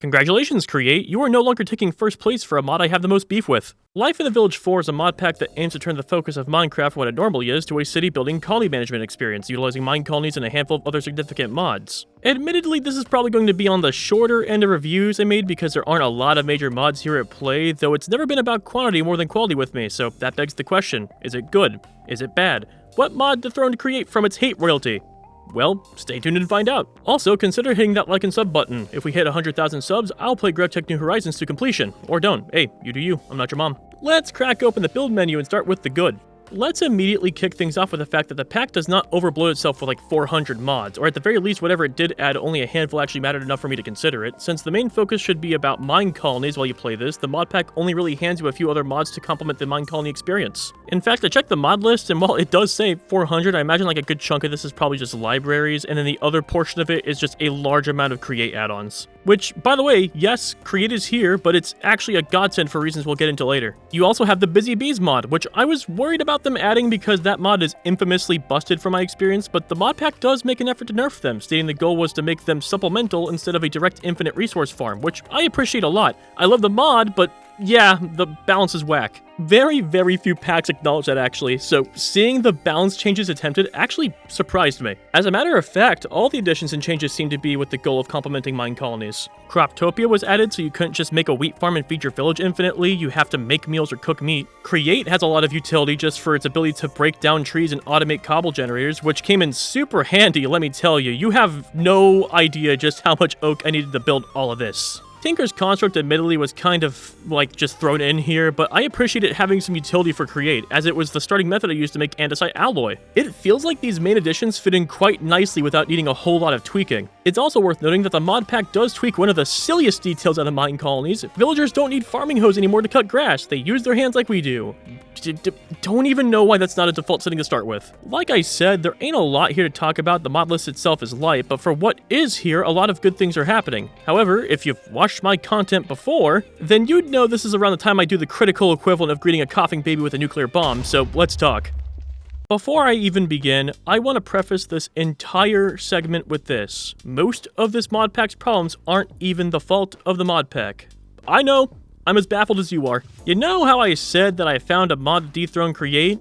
Congratulations, Create! You are no longer taking first place for a mod I have the most beef with. Life in the Village 4 is a mod pack that aims to turn the focus of Minecraft, what it normally is, to a city-building colony management experience, utilizing mine colonies and a handful of other significant mods. Admittedly, this is probably going to be on the shorter end of reviews I made because there aren't a lot of major mods here at play, though it's never been about quantity more than quality with me, so that begs the question, is it good? Is it bad? What mod dethroned Create from its hate royalty? Well, stay tuned and find out. Also, consider hitting that like and sub button. If we hit 100,000 subs, I'll play GrevTech New Horizons to completion. Or don't. Hey, you do you. I'm not your mom. Let's crack open the build menu and start with the good. Let's immediately kick things off with the fact that the pack does not overbloat itself with like 400 mods, or at the very least whatever it did add, only a handful actually mattered enough for me to consider it. Since the main focus should be about mine colonies while you play this, the mod pack only really hands you a few other mods to complement the mine colony experience. In fact, I checked the mod list, and while it does say 400, I imagine like a good chunk of this is probably just libraries, and then the other portion of it is just a large amount of Create add-ons. Which, by the way, yes, Create is here, but it's actually a godsend for reasons we'll get into later. You also have the Busy Bees mod, which I was worried about them adding because that mod is infamously busted from my experience, but the mod pack does make an effort to nerf them, stating the goal was to make them supplemental instead of a direct infinite resource farm, which I appreciate a lot. I love the mod, but yeah, the balance is whack. Very, very few packs acknowledge that actually, so seeing the balance changes attempted actually surprised me. As a matter of fact, all the additions and changes seem to be with the goal of complementing mine colonies. Croptopia was added, so you couldn't just make a wheat farm and feed your village infinitely, you have to make meals or cook meat. Create has a lot of utility just for its ability to break down trees and automate cobble generators, which came in super handy, let me tell you. You have no idea just how much oak I needed to build all of this. Tinker's Construct admittedly was kind of, like, just thrown in here, but I appreciate it having some utility for Create, as it was the starting method I used to make andesite alloy. It feels like these main additions fit in quite nicely without needing a whole lot of tweaking. It's also worth noting that the mod pack does tweak one of the silliest details out of mine colonies. Villagers don't need farming hose anymore to cut grass, they use their hands like we do. Don't even know why that's not a default setting to start with. Like I said, there ain't a lot here to talk about, the mod list itself is light, but for what is here, a lot of good things are happening. However, if you've watched my content before, then you'd know this is around the time I do the critical equivalent of greeting a coughing baby with a nuclear bomb, so let's talk. Before I even begin, I want to preface this entire segment with this. Most of this mod pack's problems aren't even the fault of the mod pack. I know, I'm as baffled as you are. You know how I said that I found a mod to dethrone Create?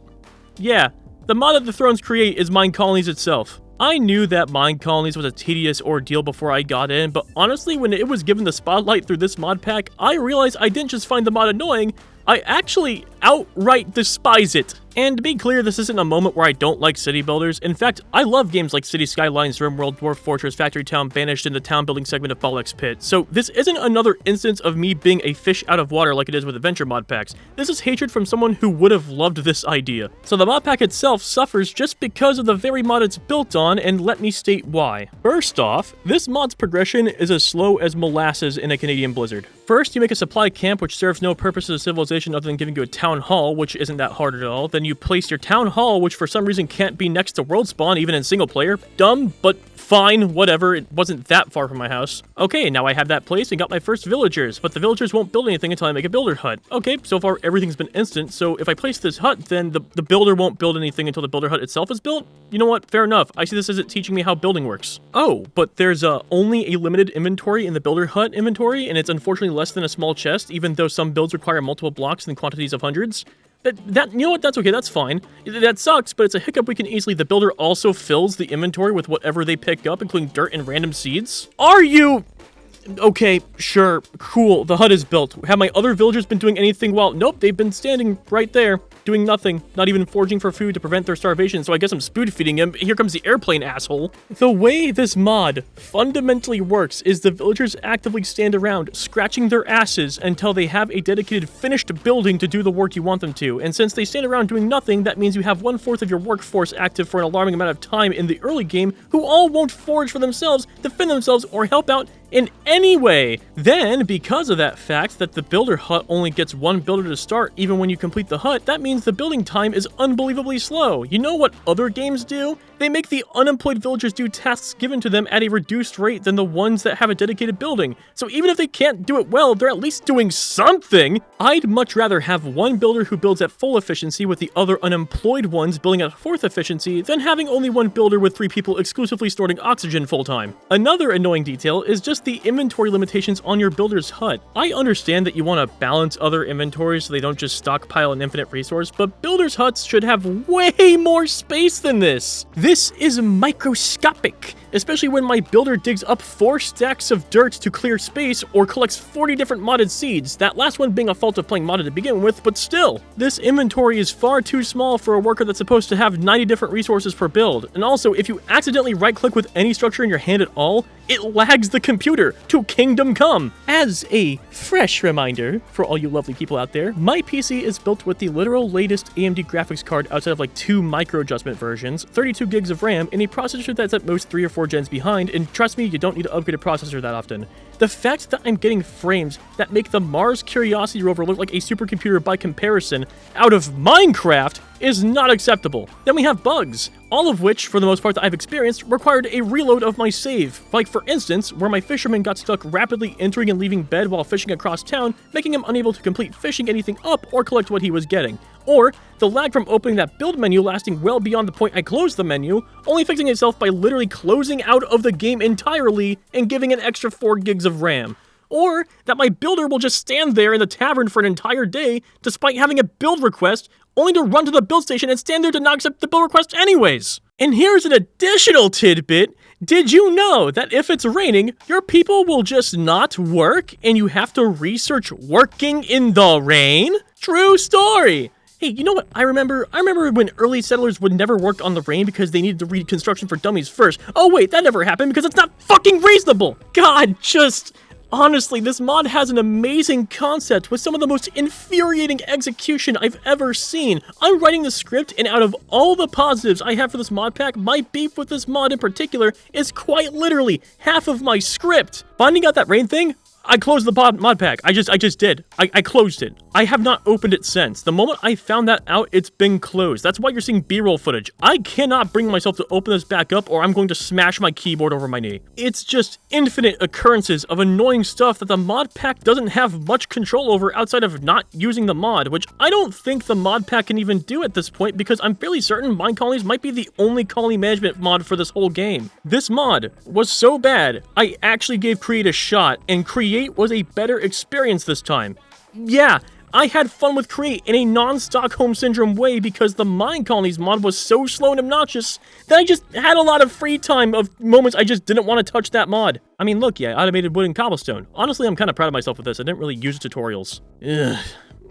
Yeah, the mod that dethrones Create is mine colonies itself. I knew that mine colonies was a tedious ordeal before I got in, but honestly, when it was given the spotlight through this mod pack, I realized I didn't just find the mod annoying, I actually outright despise it. And to be clear, this isn't a moment where I don't like city builders. In fact, I love games like City Skylines, RimWorld, Dwarf Fortress, Factory Town, Banished, and the town building segment of Fallex Pit. So this isn't another instance of me being a fish out of water like it is with adventure mod packs. This is hatred from someone who would have loved this idea. So the mod pack itself suffers just because of the very mod it's built on, and let me state why. First off, this mod's progression is as slow as molasses in a Canadian blizzard. First, you make a supply camp which serves no purpose as a civilization other than giving you a town hall, which isn't that hard at all. Then you place your town hall, which for some reason can't be next to world spawn even in single player. Dumb, but fine, whatever, it wasn't that far from my house. Okay, now I have that place and got my first villagers, but the villagers won't build anything until I make a builder hut. Okay, so far everything's been instant, so if I place this hut, then the builder won't build anything until the builder hut itself is built? You know what, fair enough. I see this as it teaching me how building works. Oh, but there's only a limited inventory in the builder hut inventory, and it's unfortunately less than a small chest, even though some builds require multiple blocks in quantities of hundreds. You know what, that's okay, that's fine. That sucks, but it's a hiccup we can easily. The builder also fills the inventory with whatever they pick up, including dirt and random seeds. Are you... Okay, sure, cool, the hut is built. Have my other villagers been doing anything while... Nope, they've been standing right there, doing nothing, not even foraging for food to prevent their starvation, so I guess I'm spoon feeding him. Here comes the airplane, asshole. The way this mod fundamentally works is the villagers actively stand around, scratching their asses until they have a dedicated finished building to do the work you want them to, and since they stand around doing nothing, that means you have 1/4 of your workforce active for an alarming amount of time in the early game, who all won't forage for themselves, defend themselves, or help out in any way. Then, because of that fact that the builder hut only gets one builder to start even when you complete the hut, that means the building time is unbelievably slow. You know what other games do? They make the unemployed villagers do tasks given to them at a reduced rate than the ones that have a dedicated building. So even if they can't do it well, they're at least doing something. I'd much rather have one builder who builds at full efficiency with the other unemployed ones building at 4th efficiency than having only one builder with 3 people exclusively storing oxygen full time. Another annoying detail is just the inventory limitations on your builder's hut. I understand that you want to balance other inventories so they don't just stockpile an infinite resource, but builders' huts should have way more space than this. This is microscopic, especially when my builder digs up 4 stacks of dirt to clear space or collects 40 different modded seeds, that last one being a fault of playing modded to begin with, but still. This inventory is far too small for a worker that's supposed to have 90 different resources per build, and also if you accidentally right-click with any structure in your hand at all, it lags the computer to kingdom come. As a fresh reminder for all you lovely people out there, my PC is built with the literal latest AMD graphics card outside of like 2 micro adjustment versions, 32 gigs of RAM, and a processor that's at most 3 or 4 gens behind, and trust me, you don't need to upgrade a processor that often. The fact that I'm getting frames that make the Mars Curiosity rover look like a supercomputer by comparison out of Minecraft is not acceptable. Then we have bugs, all of which, for the most part that I've experienced, required a reload of my save. Like for instance, where my fisherman got stuck rapidly entering and leaving bed while fishing across town, making him unable to complete fishing anything up or collect what he was getting. Or the lag from opening that build menu lasting well beyond the point I closed the menu, only fixing itself by literally closing out of the game entirely and giving an extra 4 gigs of RAM. Or that my builder will just stand there in the tavern for an entire day despite having a build request, only to run to the build station and stand there to not accept the build request anyways. And here's an additional tidbit. Did you know that if it's raining, your people will just not work and you have to research working in the rain? True story. Hey, you know what I remember? I remember when early settlers would never work on the rain because they needed to read construction for dummies first. Oh wait, that never happened because it's not fucking reasonable. God, honestly, this mod has an amazing concept with some of the most infuriating execution I've ever seen. I'm writing the script, and out of all the positives I have for this mod pack, my beef with this mod in particular is quite literally half of my script. Finding out that rain thing, I closed the mod pack. I just did. I closed it. I have not opened it since. The moment I found that out, it's been closed. That's why you're seeing B-roll footage. I cannot bring myself to open this back up or I'm going to smash my keyboard over my knee. It's just infinite occurrences of annoying stuff that the mod pack doesn't have much control over outside of not using the mod, which I don't think the mod pack can even do at this point because I'm fairly certain Mine Colonies might be the only colony management mod for this whole game. This mod was so bad, I actually gave Create a shot, and Create was a better experience this time. Yeah, I had fun with Create in a non-Stockholm Syndrome way because the Mine Colonies mod was so slow and obnoxious that I just had a lot of free time of moments I just didn't want to touch that mod. I mean, look, yeah, automated wood and cobblestone. Honestly, I'm kind of proud of myself with this. I didn't really use tutorials. Ugh.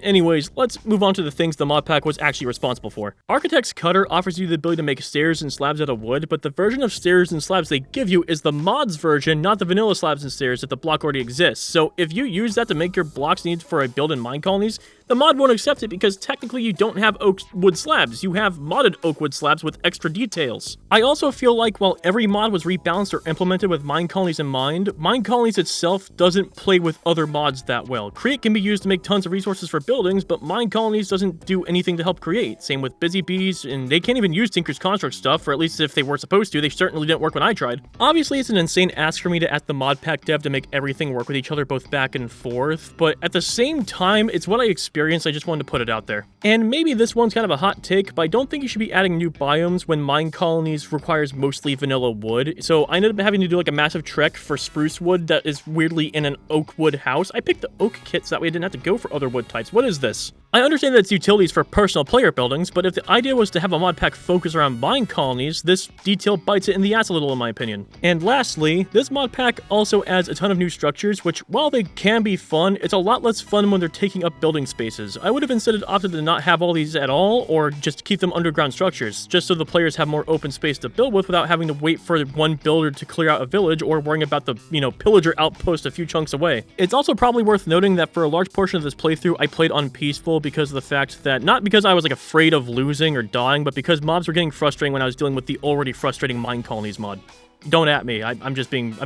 Anyways, let's move on to the things the mod pack was actually responsible for. Architect's Cutter offers you the ability to make stairs and slabs out of wood, but the version of stairs and slabs they give you is the mod's version, not the vanilla slabs and stairs that the block already exists. So if you use that to make your blocks needed for a build in Mine Colonies, the mod won't accept it because technically you don't have oak wood slabs, you have modded oak wood slabs with extra details. I also feel like while every mod was rebalanced or implemented with Mine Colonies in mind, Mine Colonies itself doesn't play with other mods that well. Create can be used to make tons of resources for buildings, but Mine Colonies doesn't do anything to help create. Same with Busy Bees, and they can't even use Tinker's Construct stuff, or at least if they were supposed to, they certainly didn't work when I tried. Obviously, it's an insane ask for me to ask the mod pack dev to make everything work with each other both back and forth, but at the same time, it's what I experienced. I just wanted to put it out there. And maybe this one's kind of a hot take, but I don't think you should be adding new biomes when Mine Colonies requires mostly vanilla wood. So I ended up having to do like a massive trek for spruce wood that is weirdly in an oak wood house. I picked the oak kit so that way I didn't have to go for other wood types. What is this? I understand that it's utilities for personal player buildings, but if the idea was to have a mod pack focus around Mine Colonies, this detail bites it in the ass a little in my opinion. And lastly, this mod pack also adds a ton of new structures, which while they can be fun, it's a lot less fun when they're taking up building spaces. I would have instead opted to not have all these at all, or just keep them underground structures, just so the players have more open space to build with without having to wait for one builder to clear out a village or worrying about the, pillager outpost a few chunks away. It's also probably worth noting that for a large portion of this playthrough, I played on peaceful because of the fact that, not because I was afraid of losing or dying, but because mobs were getting frustrating when I was dealing with the already frustrating Mine Colonies mod. Don't at me, I'm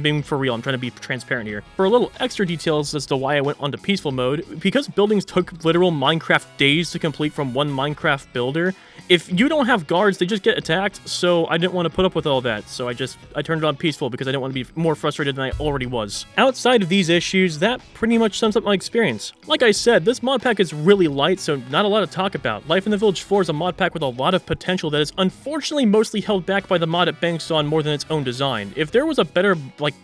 being for real, I'm trying to be transparent here. For a little extra details as to why I went onto peaceful mode, because buildings took literal Minecraft days to complete from one Minecraft builder, if you don't have guards, they just get attacked, so I didn't want to put up with all that, so I turned it on peaceful because I didn't want to be more frustrated than I already was. Outside of these issues, that pretty much sums up my experience. Like I said, this mod pack is really light, so not a lot to talk about. Life in the Village 4 is a mod pack with a lot of potential that is unfortunately mostly held back by the mod it banks on more than its own design. design. If there was a better,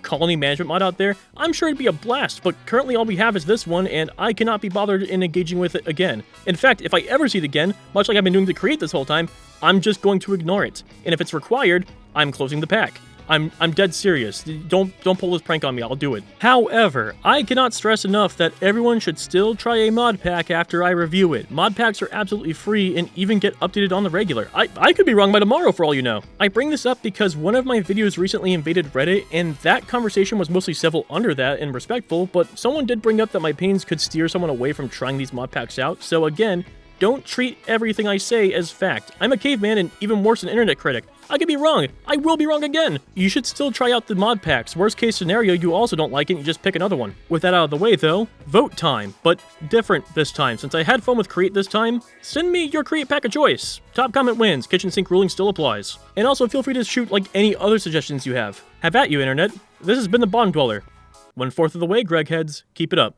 colony management mod out there, I'm sure it'd be a blast, but currently all we have is this one, and I cannot be bothered in engaging with it again. In fact, if I ever see it again, much like I've been doing to create this whole time, I'm just going to ignore it. And if it's required, I'm closing the pack. I'm dead serious. Don't pull this prank on me, I'll do it. However, I cannot stress enough that everyone should still try a mod pack after I review it. Mod packs are absolutely free and even get updated on the regular. I could be wrong by tomorrow for all you know. I bring this up because one of my videos recently invaded Reddit, and that conversation was mostly civil under that and respectful, but someone did bring up that my opinions could steer someone away from trying these mod packs out, so again, don't treat everything I say as fact. I'm a caveman and even worse, an internet critic. I could be wrong. I will be wrong again. You should still try out the mod packs. Worst case scenario, you also don't like it and you just pick another one. With that out of the way though, vote time. But different this time. Since I had fun with Create this time, send me your Create pack of choice. Top comment wins. Kitchen sink ruling still applies. And also feel free to shoot any other suggestions you have. Have at you, internet. This has been the Bond Dweller. 1/4 of the way, Greg heads. Keep it up.